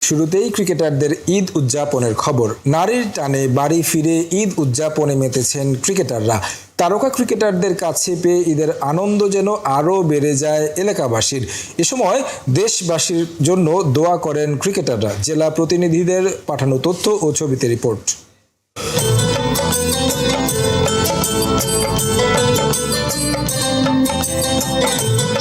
শুরুতেই ক্রিকেটারদের ঈদ উদযাপনের খবর। নারীর টানে বাড়ি ফিরে ঈদ উদযাপনে মেতেছেন ক্রিকেটাররা। তারকা ক্রিকেটারদের কাছে পেয়ে ঈদের আনন্দ যেন আরও বেড়ে যায় এলাকাবাসীর। এ সময় দেশবাসীর জন্য দোয়া করেন ক্রিকেটাররা। জেলা প্রতিনিধিদের পাঠানো তথ্য ও ছবিতে রিপোর্ট।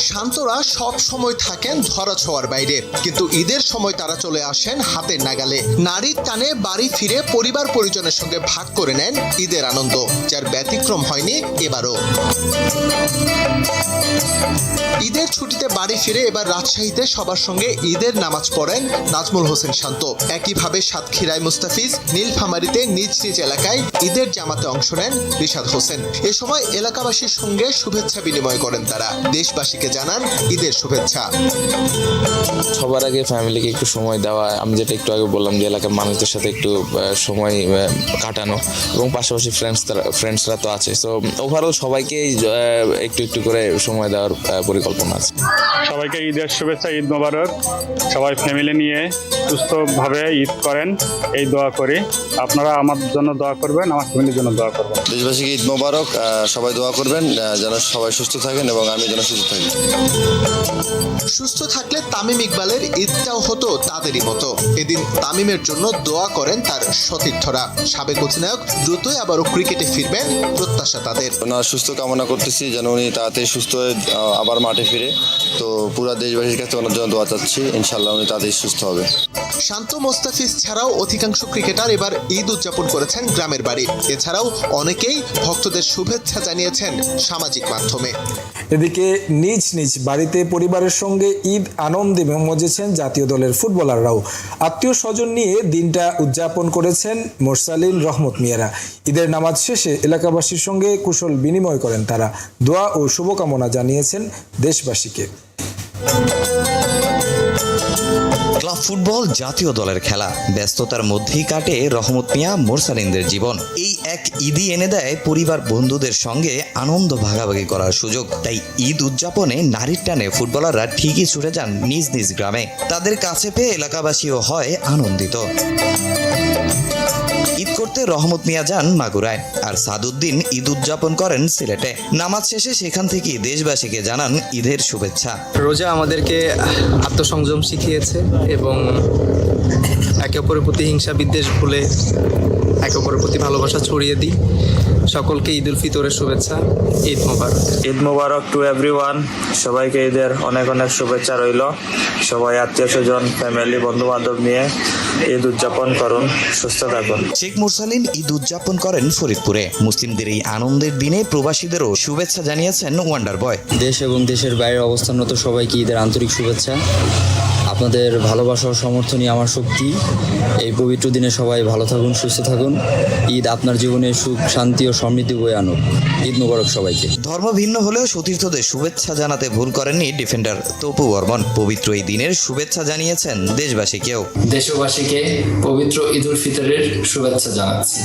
শান্তরা সব সময় থাকেন ধরাছোঁয়ার বাইরে, কিন্তু ঈদের সময় তারা চলে আসেন হাতের নাগালে। নারীর টানে বাড়ি ফিরে পরিবার পরিজনের সঙ্গে ভাগ করে নেন ঈদের আনন্দ, যার ব্যতিক্রম হয়নি এবারও। ঈদের ছুটিতে বাড়ি ফিরে এবার রাজশাহীতে সবার সঙ্গে ঈদের নামাজ পড়েন নাজমুল হোসেন শান্ত। একইভাবে সাতক্ষীরায় মুস্তাফিজ, নীলফামারীতে নিজ নিজ এলাকায় ঈদের জামাতে অংশ নেন রিশাদ হোসেন। এ সময় এলাকাবাসীর সঙ্গে শুভেচ্ছা বিনিময় করেন তারা। দেশবাসীকে জানান ঈদের শুভেচ্ছা। সবার আগে ফ্যামিলিকে একটু সময় দেওয়া, আমি যেটা একটু আগে বললাম যে এলাকার মানুষদের সাথে একটু সময় কাটানো, এবং পাশাপাশি ফ্রেন্ডসরা তো আছে। সো ওভারঅল সবাইকে একটু একটু করে সময় দেওয়ার পরিকল্পনা আছে। সবাইকে ঈদের শুভেচ্ছা, ঈদ মোবারক। সবাই ফ্যামিলি নিয়ে সুস্থভাবে ঈদ করেন, এই দোয়া করি। আপনারা আমার জন্য দোয়া করবেন, আমার ফ্যামিলির জন্য দোয়া করবেন। দেশবাসীকে ঈদ মোবারক। সবাই দোয়া করবেন যেন সবাই সুস্থ থাকেন এবং আমি যেন সুস্থ থাকি। সুস্থ থাকলে তামিম ইকবালের ঈদটাও হতো তাদেরই মতো। এদিন তামিমের জন্য দোয়া করেন তার সতীর্থরা। সাবেক অধিনায়ক দ্রুতই আবারও ক্রিকেটে ফিরবেন প্রত্যাশা তাদের। ওনার সুস্থ কামনা করতেছি, যেন উনি তাড়াতাড়ি সুস্থ হয়ে আবার মাঠে ফিরে। তো পুরো দেশবাসীর কাছে ওনার জন্য দোয়া চাচ্ছি, ইনশাল্লাহ উনি তাড়াতাড়ি সুস্থ হবে। শান্ত, মোস্তাফিজ ছাড়াও অধিকাংশ ক্রিকেটার এবার ঈদ উদযাপন করেছেন গ্রামের বাড়ি। এছাড়াও অনেকেই ভক্তদের শুভেচ্ছা জানিয়েছেন সামাজিক মাধ্যমে। এদিকে নিজ নিজ বাড়িতে পরিবারের সঙ্গে ঈদ আনন্দে মজেছেন জাতীয় দলের ফুটবলাররাও। আত্মীয় স্বজন নিয়ে দিনটা উদযাপন করেছেন মোরসালিন, রহমত মিয়ারা। ঈদের নামাজ শেষে এলাকাবাসীর সঙ্গে কুশল বিনিময় করেন তারা। দোয়া ও শুভকামনা জানিয়েছেন দেশবাসীকে। ক্লাব ফুটবল জাতীয় দলের খেলা, ব্যস্ততার মধ্যেই কাটে রহমত মিয়া, মোরসালিনদের জীবন। এই এক ঈদই এনে দেয় পরিবার বন্ধুদের সঙ্গে আনন্দ ভাগাভাগি করার সুযোগ। তাই ঈদ উদযাপনে নারীর টানে ফুটবলাররা ঠিকই ছুটে যান নিজ নিজ গ্রামে। তাদের কাছে পেয়ে এলাকাবাসীও হয় আনন্দিত। ঈদ করতে রহমত মিয়া যান মাগুরায়, আর সাদউদ্দিন ঈদ উদযাপন করেন সিলেটে। নামাজ শেষে সেখান থেকে দেশবাসীকে জানান ঈদের শুভেচ্ছা। রোজা আমাদেরকে আত্মসংযম শিখিয়েছে এবং একে অপরের প্রতি হিংসা বিদ্বেষ ভুলে একে অপরের প্রতি ভালোবাসা ছড়িয়ে দিই। সকলকে ঈদ উল ফিতরের শুভেচ্ছা। ঈদ মোবারক। ঈদ মোবারক টু এভরিওয়ান। সবাইকে ঈদের অনেক অনেক শুভেচ্ছা রইল। সবাই আত্মীয় স্বজন, ফ্যামিলি, বন্ধু বান্ধব নিয়ে ঈদ উদযাপন করুন, সুস্থ থাকুন। শেখ মুরসালিন ঈদ উদযাপন করেন ফরিদপুরে। মুসলিমদের এই আনন্দের দিনে প্রবাসীদেরও শুভেচ্ছা জানিয়েছেন ওয়ান্ডার বয়। দেশ এবং দেশের বাইরের অবস্থানরত সবাইকে ঈদের আন্তরিক শুভেচ্ছা। আপনাদের ভালোবাসা ও সমর্থনই আমার শক্তি। এই পবিত্র দিনে সবাই ভালো থাকুন, সুস্থ থাকুন। ঈদ আপনার জীবনে সুখ, শান্তি ও সমৃদ্ধি বয়ে আনুক। ঈদ মোবারক সবাইকে। ধর্ম ভিন্ন হলেও সতীর্থদের শুভেচ্ছা জানাতে ভুল করেননি ডিফেন্ডার তপু বর্মন। পবিত্র এই দিনের শুভেচ্ছা জানিয়েছেন দেশবাসীকেও। দেশবাসীকে পবিত্র ঈদ উল ফিতরের শুভেচ্ছা জানাচ্ছি।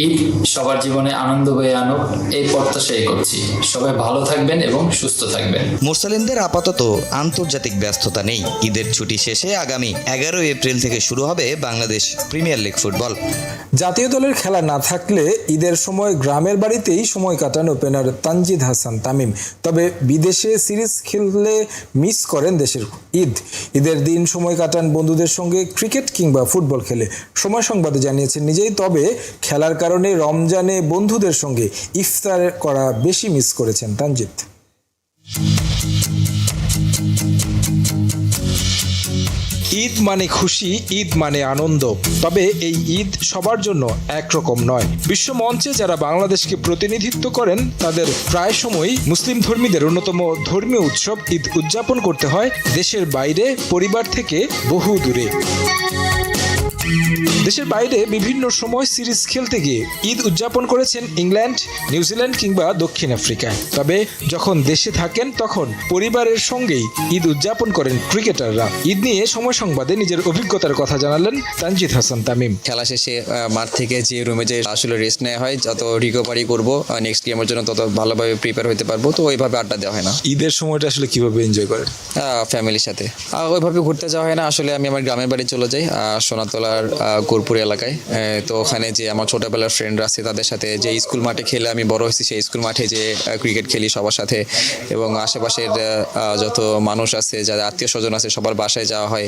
ঈদ সবার জীবনে আনন্দ বয়ে আনুক, এই প্রত্যাশাই করছি। সবাই ভালো থাকবেন এবং সুস্থ থাকবেন। মুরসালিনদের আপাতত আন্তর্জাতিক ব্যস্ততা নেই। ঈদের ছুটি শেষে আগামী 11 এপ্রিল থেকে শুরু হবে বাংলাদেশ প্রিমিয়ার লিগ ফুটবল। জাতীয় দলের খেলা না থাকলে ঈদের সময় গ্রামের বাড়িতেই সময় কাটান ওপেনার তানজিদ হাসান তামিম। তবে বিদেশে সিরিজ খেললে মিস করেন দেশের ঈদ। ঈদের দিন সময় কাটান বন্ধুদের সঙ্গে ক্রিকেট কিংবা ফুটবল খেলে। সময় সংবাদে জানিয়েছেন নিজেই। তবে খেলার কারণে রমজানে বন্ধুদের সঙ্গে ইফতার করা বেশি মিস করেছেন তানজিদ। ঈদ মানে খুশি, ঈদ মানে আনন্দ। তবে এই ঈদ সবার জন্য একরকম নয়। বিশ্ব মঞ্চে যারা বাংলাদেশকে প্রতিনিধিত্ব করেন তাদের প্রায় সময়ই মুসলিম ধর্মীদের অন্যতম ধর্মীয় উৎসব ঈদ উদযাপন করতে হয় দেশের বাইরে, পরিবার থেকে বহু দূরে। দেশের বাইরে বিভিন্ন সময় সিরিজ খেলতে গিয়ে ঈদ উদযাপন করেছেন ইংল্যান্ড, নিউজিল্যান্ড কিংবা দক্ষিণ আফ্রিকায়। তবে যখন দেশে থাকেন তখন পরিবারের সঙ্গেই ঈদ উদযাপন করেন ক্রিকেটাররা। ঈদ নিয়ে সময় সংবাদে নিজের অভিজ্ঞতার কথা জানালেন তানজিদ হাসান তামিম। খেলা শেষে মাঠ থেকে যে রুমে যে আসলে রেস্ট নেওয়া হয়, যত রিকভারি করবো নেক্সট গেমের জন্য তত ভালোভাবে প্রিপেয়ার হতে পারবো। তো ওইভাবে আড্ডা দেওয়া হয় না। ঈদের সময়টা আসলে কিভাবে এনজয় করেন? ফ্যামিলির সাথে ওইভাবে ঘুরতে যাওয়া হয় না। আসলে আমি আমার গ্রামের বাড়ি চলে যাই, সোনাতলার গুরপুর এলাকায়। তো ওখানে যে আমার ছোটবেলার ফ্রেন্ডরা আছে তাদের সাথে, যে স্কুল মাঠে খেলে আমি বড় হয়েছি, সেই স্কুল মাঠে যে ক্রিকেট খেলি সবার সাথে, এবং আশেপাশের যত মানুষ আছে, যারা আত্মীয় স্বজন আছে সবার বাসায় যাওয়া হয়,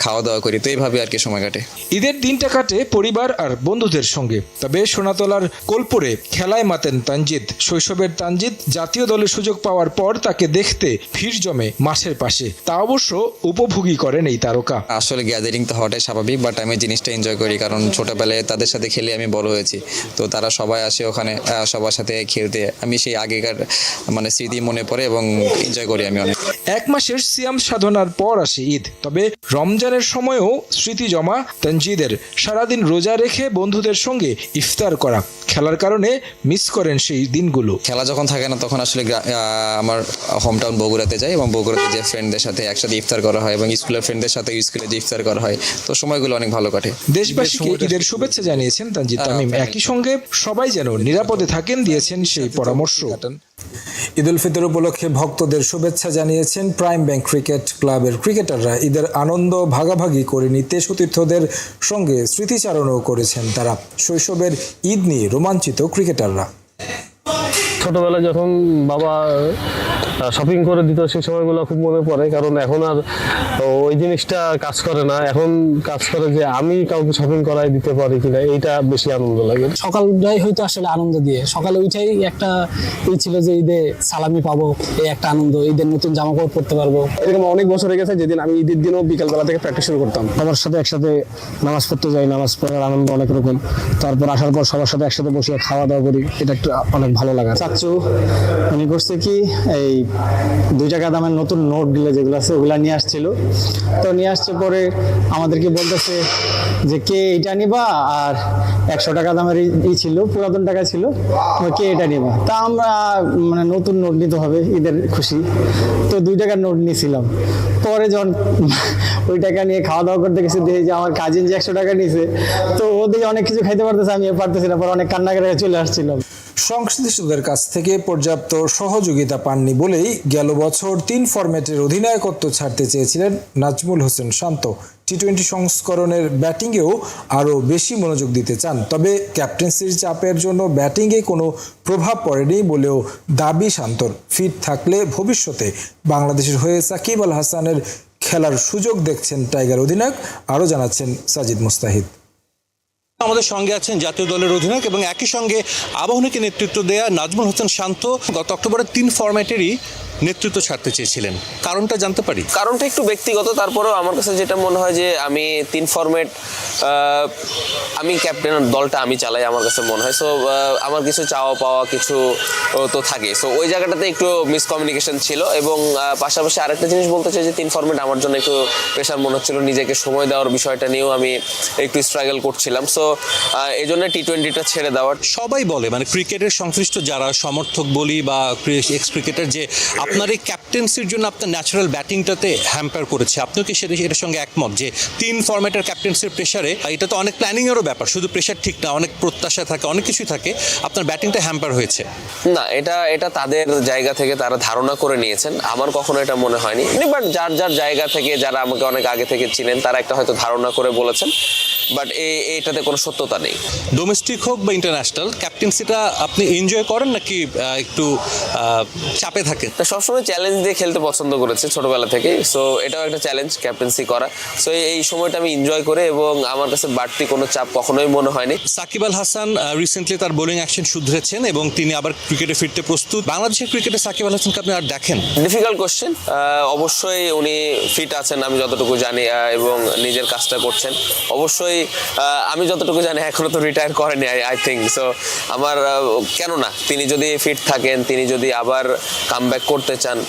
খাওয়া দাওয়া করি। তো এইভাবে আর কি সময় কাটে। ঈদের দিনটা কাটে পরিবার আর বন্ধুদের সঙ্গে। তবে সোনাতলার কোলপুরে খেলায় মাতেন তানজিদ। শৈশবের তানজিদ জাতীয় দলের সুযোগ পাওয়ার পর তাকে দেখতে ভিড় জমে মাঠের পাশে। তা অবশ্য উপভোগী করেন এই তারকা। আসলে গ্যাদারিং তো হওয়াটাই স্বাভাবিক, বাট আমি জিনিসটা এনজয় করি, কারণ ছোটবেলায় তাদের সাথে খেলে আমি বড় হয়েছি। তো তারা সবাই আসে ওখানে সবার সাথে খেলতে, আমি সেই আগেকার স্মৃতি মনে পড়ে এবং এনজয় করি আমি অনেক। এক মাসের সিয়াম সাধনার পর আসে ঈদ। তবে রমজানের সময়ও স্মৃতি জমা তানজিদের। সারাদিন রোজা রেখে বন্ধুদের সঙ্গে ইফতার করা। খেলার কারণে মিস করেন সেই দিনগুলো। খেলা যখন থাকে না তখন আসলে আমার হোম টাউন বগুড়াতে যাই, এবং বগুড়াতে যে ফ্রেন্ডদের সাথে একসাথে ইফতার করা হয়, এবং স্কুলের ফ্রেন্ডদের সাথে স্কুলে যে ইফতার করা হয়। তো সময়গুলো অনেক ভালো কাটে। দেশবাসীকে ঈদের শুভেচ্ছা জানিয়েছেন তানজিদ তামিম। একই সঙ্গে সবাই যেন নিরাপদে থাকেন দিয়েছেন সেই পরামর্শ। ঈদ উল ফিতর উপলক্ষে ভক্তদের শুভেচ্ছা জানিয়েছেন প্রাইম ব্যাংক ক্রিকেট ক্লাবের ক্রিকেটাররা। ঈদের আনন্দ ভাগাভাগি করে নিতে সতীর্থদের সঙ্গে স্মৃতিচারণও করেছেন তারা। শৈশবের ঈদ নিয়ে রোমাঞ্চিত ক্রিকেটাররা। ছোটবেলায় যখন বাবা শপিং করে দিত সেই সময়গুলো খুব মনে পড়ে, কারণ এখন আর ওই জিনিসটা কাজ করে না। এখন কাজ করে যে আমি কাউকে শপিং করাই দিতে পারি কিনা, এইটা বেশি আনন্দ লাগে। সকালটাই হয়তো আসলে আনন্দ দিয়ে, সকালে ওইটাই একটা ছিল যে ঈদে সালামি পাবো, এই একটা আনন্দ, ঈদের নতুন জামা কাপড় পরতে পারবো। এরকম অনেক বছর হয়ে গেছে যেদিন আমি ঈদের দিনও বিকালবেলা থেকে প্র্যাকটিস শুরু করতাম। সবার সাথে একসাথে নামাজ পড়তে যাই, নামাজ পড়ার আনন্দ অনেক রকম। তারপর আসার পর সবার সাথে একসাথে বসে খাওয়া দাওয়া করি, এটা একটা অনেক ভালো লাগা। চাচ্চু উনি করছে কি, এই 2 টাকা দামের নতুন নোট গুলো যেগুলো আছে ওগুলা নিয়ে আসছিল। তো নিয়ে আসছে পরে আমাদেরকে বলতেছে যে কে এটা নিবা, আর 100 টাকা দামের ছিল, পুরাতন টাকা ছিল, কে এটা নিবা। তা আমরা নতুন নোট নিতে হবে, ঈদের খুশি, তো 2 টাকার নোট নিয়েছিলাম। পরে যখন ওই টাকা নিয়ে খাওয়া দাওয়া করতে গেছে, দেখি যে আমার কাজিন যে 100 টাকা নিয়েছে, তো ওদিকে অনেক কিছু খাইতে পারতেছে, আমি পারতেছি না। পরে অনেক কান্নাকাটি চলে আসছিলাম। সংশ্লিষ্টদের কাছ থেকে পর্যাপ্ত সহযোগিতা পাননি বলেই গেল বছর 3 ফরম্যাটের অধিনায়কত্ব ছাড়তে চেয়েছিলেন নাজমুল হোসেন শান্ত। টি-20 সংস্করণের ব্যাটিংয়েও আরও বেশি মনোযোগ দিতে চান। তবে ক্যাপ্টেন্সির চাপের জন্য ব্যাটিংয়ে কোনো প্রভাব পড়েনি বলেও দাবি শান্তর। ফিট থাকলে ভবিষ্যতে বাংলাদেশের হয়ে সাকিব আল হাসানের খেলার সুযোগ দেখছেন টাইগার অধিনায়ক। আরও জানাচ্ছেন সাজিদ মুস্তাহিদ। আমাদের সঙ্গে আছেন জাতীয় দলের অধিনায়ক এবং একই সঙ্গে আবাহনীকে নেতৃত্ব দেয়া নাজমুল হোসেন শান্ত। গত অক্টোবরে 3 ফরম্যাটেরই নেতৃত্ব ছাড়তে চেয়েছিলেন, কারণটা জানতে পারি? কারণটা একটু ব্যক্তিগত, তারপরেও আমার কাছে যেটা মনে হয় যে আমি 3 ফরম্যাট, আমি ক্যাপ্টেন, দলটা আমি চালাই, আমার কাছে মনে হয়। সো আমার কিছু চাওয়া পাওয়া কিছু তো থাকে। সো ওই জায়গাটাতে একটু মিসকমিউনিকেশন ছিল। এবং পাশাপাশি আরেকটা জিনিস বলতে চাই যে 3 ফরম্যাট আমার জন্য একটু প্রেশার মনে হচ্ছিল। নিজেকে সময় দেওয়ার বিষয়টা নিয়েও আমি একটু স্ট্রাগল করছিলাম। সো এই জন্য টি-20টা ছেড়ে দেওয়ার। সবাই বলে ক্রিকেটের সংশ্লিষ্ট যারা সমর্থক বলি বা এক্স ক্রিকেটার, যে আপনার এই ক্যাপ্টেন্সির জন্য আপনার ন্যাচারাল ব্যাটিংটাতে হ্যাম্পার করেছে। আপনিও কি এটার সঙ্গে একমত যে 3 ফরম্যাটের ক্যাপ্টেন্সির প্রেশারে, এটা তো অনেক প্ল্যানিংয়েরও ব্যাপার, শুধু প্রেশার ঠিক না, অনেক প্রত্যাশা থাকে, অনেক কিছুই থাকে, আপনার ব্যাটিংটা হ্যাম্পার হয়েছে? না, এটা তাদের জায়গা থেকে তারা ধারণা করে নিয়েছেন, আমার কখনো এটা মনে হয়নি। বাট যার যার জায়গা থেকে, যারা আমাকে অনেক আগে থেকে চিনেন, তারা একটা হয়তো ধারণা করে বলেছেন। বাট এইটাতে কোনো সত্যতা নেই। ডোমেস্টিক হোক বা ইন্টারন্যাশনাল, ক্যাপ্টেন্সিটা আপনি এনজয় করেন নাকি একটু চাপে থাকেন? সবসময় চ্যালেঞ্জ দিয়ে খেলতে পছন্দ করেছে ছোটবেলা থেকে। সো এটাও একটা চ্যালেঞ্জ ক্যাপ্টেন্সি করা। সো এই সময়টা আমি এনজয় করে, এবং আমার কাছে বাড়তি কোনো চাপ কখনোই মনে হয়নি। সাকিব আল হাসান রিসেন্টলি তার বোলিং অ্যাকশন শুধরেছেন এবং তিনি আবার ক্রিকেটে ফিরতে প্রস্তুত। বাংলাদেশের ক্রিকেটে সাকিব আল হাসানকে আপনি আর দেখেন? Difficult question. অবশ্যই উনি ফিট আছেন আমি যতটুকু জানি, এবং নিজের কাজটা করছেন। অবশ্যই আমি যতটুকু জানি এখনো তো রিটায়ার করেনি আই থিঙ্ক। সো আমার কেন না, তিনি যদি ফিট থাকেন, তিনি যদি আবার কামব্যাক করতে করতে চান,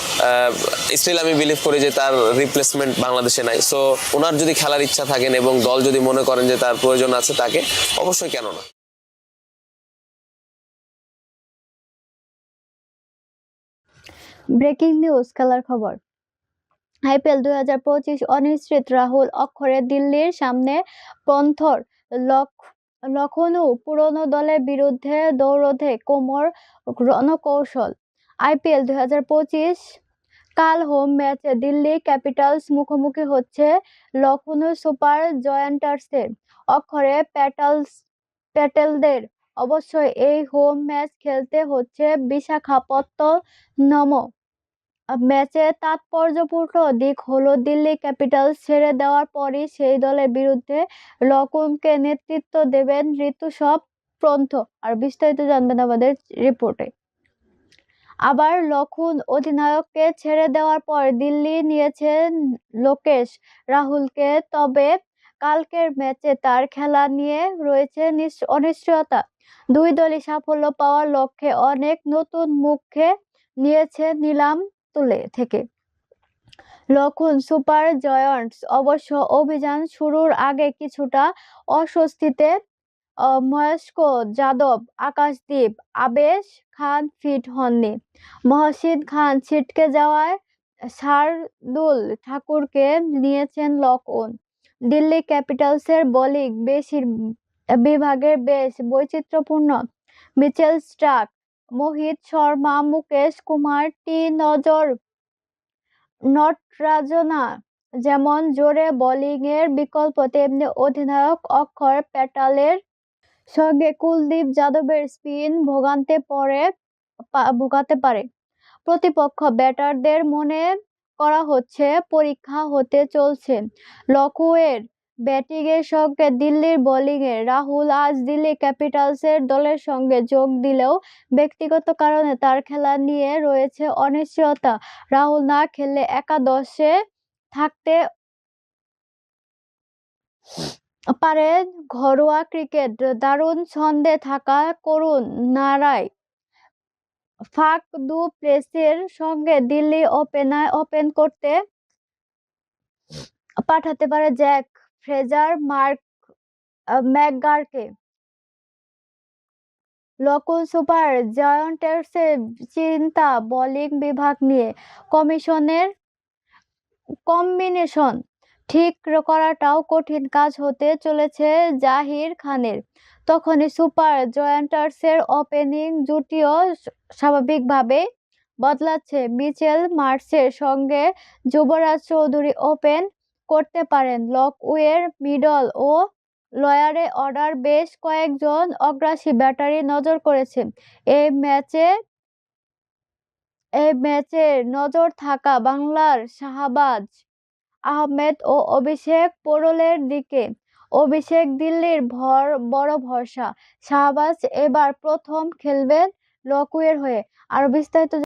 স্টিল আমি বিলিভ করি যে তার রিপ্লেসমেন্ট বাংলাদেশে নাই। সো ওনার যদি খেলার ইচ্ছা থাকেন এবং দল যদি মনে করেন যে তার প্রয়োজন আছে, তাকে অবশ্যই কেন না। ব্রেকিং নিউজ, খেলার খবর। আইপিএল 2025 অনিশ্চিত, রাহুল অক্ষরে দিল্লির সামনে পন্থর লখনৌ পুরনো দলের বিরুদ্ধে দৌড়ে কোমর রণকৌশল। আইপিএল 2025 কাল হোম ম্যাচে দিল্লি ক্যাপিটালস মুখোমুখি হচ্ছে লখনৌ সুপার জায়ান্টার্সের। অক্ষরে প্যাটেলদের অবশ্যই এই হোম ম্যাচ খেলতে হচ্ছে বিশাখাপত্তনম। ম্যাচে তাৎপর্যপূর্ণ দিক হলো দিল্লি ক্যাপিটালস ছেড়ে দেওয়ার পরই সেই দলের বিরুদ্ধে লখনৌকে নেতৃত্ব দেবেন ঋতুসব পন্থ। আর বিস্তারিত জানবেন আমাদের রিপোর্টে। আবার লখনৌ অধিনায়ককে ছেড়ে দেওয়ার পর দিল্লি নিয়েছেন লোকেশ রাহুলকে, তবে কালকের ম্যাচে তার খেলা নিয়ে রয়েছে অনিশ্চয়তা। দুই দলই সাফল্য পাওয়ার লক্ষ্যে অনেক নতুন মুখকে নিয়েছে নিলাম থেকে। লখনৌ সুপার জায়ান্টস অবশ্য অভিযান শুরুর আগে কিছুটা অস্বস্তিতে। ময়স্ক যাদব, আকাশদীপ, আবেশ খান ফিট হননি। মহসিন খান ছিটকে যাওয়ায় শার্দুল ঠাকুরকে নিয়েছেন লখনৌ। দিল্লি ক্যাপিটালসের বোলিং বিভাগের বেশ বৈচিত্র্যপূর্ণ। মিচেল স্টার্ক, মোহিত শর্মা, মুকেশ কুমার, নটরাজনা যেমন জোরে বোলিংয়ের বিকল্প, তেমনি অধিনায়ক অক্ষর প্যাটেলের সঙ্গে কুলদীপ যাদবের স্পিন ভোগাতে পারে। প্রতিপক্ষ ব্যাটারদের মনে করা হচ্ছে পরীক্ষা হতে চলছে লখনৌয়ের ব্যাটিংয়ের সঙ্গে দিল্লির বোলিংয়ে। রাহুল আজ দিল্লি ক্যাপিটালসের দলের সঙ্গে যোগ দিলেও ব্যক্তিগত কারণে তার খেলা নিয়ে রয়েছে অনিশ্চয়তা। রাহুল না খেললে একাদশে থাকতে পারেন ঘরোয়া ক্রিকেট দারুণ ছন্দে থাকা করুণ নারায়। ফাফ দু প্লেসির সঙ্গে দিল্লি ওপেন করতে পাঠাতে পারে জ্যাক ফ্রেজার ম্যাকগার্কে। লখনৌ সুপার জায়ান্টার্সের চিন্তা বোলিং বিভাগ নিয়ে। কম্বিনেশন ঠিক করাটাও কঠিন কাজ হতে চলেছে জাহির খানের। তখনই সুপার জায়ান্টার্সের ওপেনিং জুটিও স্বাভাবিকভাবেই বদলাচ্ছে। মিচেল মার্শের সঙ্গে যুবরাজ চৌধুরী ওপেন করতে পারেন। লখনৌয়ের মিডল ও লোয়ার অর্ডার বেশ কয়েকজন অগ্রাসী ব্যাটারি নজর করেছে। এই ম্যাচে নজর থাকা বাংলার শাহবাজ আহমেদ ও অভিষেক পোড়লের দিকে। অভিষেক দিল্লির বড় ভরসা। শাহবাজ এবার প্রথম খেলবেন লখনৌয়ের হয়ে। আরো বিস্তারিত